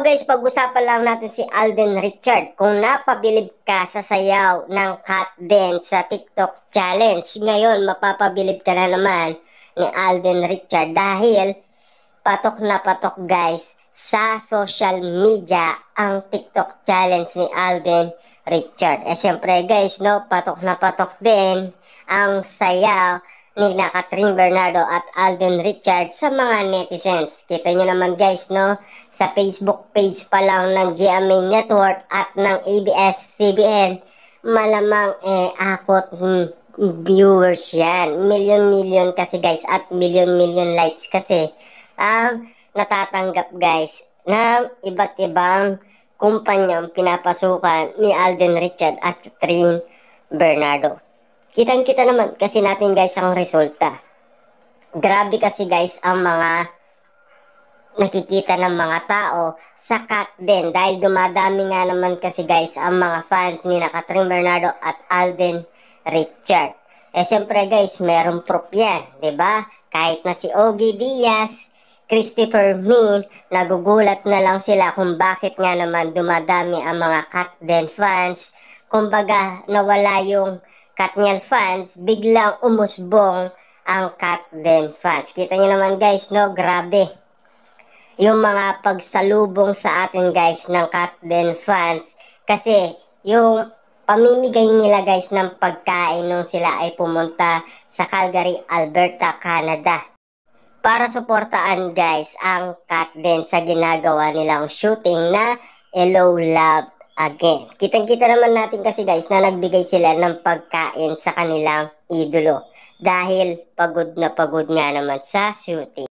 guys, pag-usapan lang natin si Alden Richard. Kung napabilib ka sa sayaw ng Kat Den sa TikTok challenge, ngayon mapapabilib ka na naman ni Alden Richard dahil patok na patok guys sa social media ang TikTok challenge ni Alden Richard. Siyempre guys, no, patok na patok din ang sayaw ni Catherine Bernardo at Alden Richard sa mga netizens. Kita nyo naman guys, no, sa Facebook page pa lang ng GMA Network at ng ABS-CBN, malamang akot viewers yan. Million kasi guys at million likes kasi ang natatanggap guys ng iba't ibang kumpanyang pinapasukan ni Alden Richard at Catherine Bernardo. Kitang-kita naman kasi natin guys ang resulta. Grabe kasi guys ang mga nakikita ng mga tao sa Kat Den dahil dumadami nga naman kasi guys ang mga fans ni Catherine Bernardo at Alden Richard. Siyempre guys, merong proof yan, 'di ba? Kahit na si Ogie Diaz, Christopher Min, nagugulat na lang sila kung bakit nga naman dumadami ang mga Kat Den fans. Kumbaga, nawala yung Katniel fans, biglang umusbong ang Kat Den fans. Kita nyo naman guys, no? Grabe. Yung mga pagsalubong sa atin guys ng Kat Den fans. Kasi yung pamimigay nila guys ng pagkain nung sila ay pumunta sa Calgary, Alberta, Canada. Para suportaan guys ang Kat Den sa ginagawa nilang shooting na Hello Love Again. Kitang-kita naman natin kasi guys na nagbigay sila ng pagkain sa kanilang idolo dahil pagod na pagod nga naman sa shooting.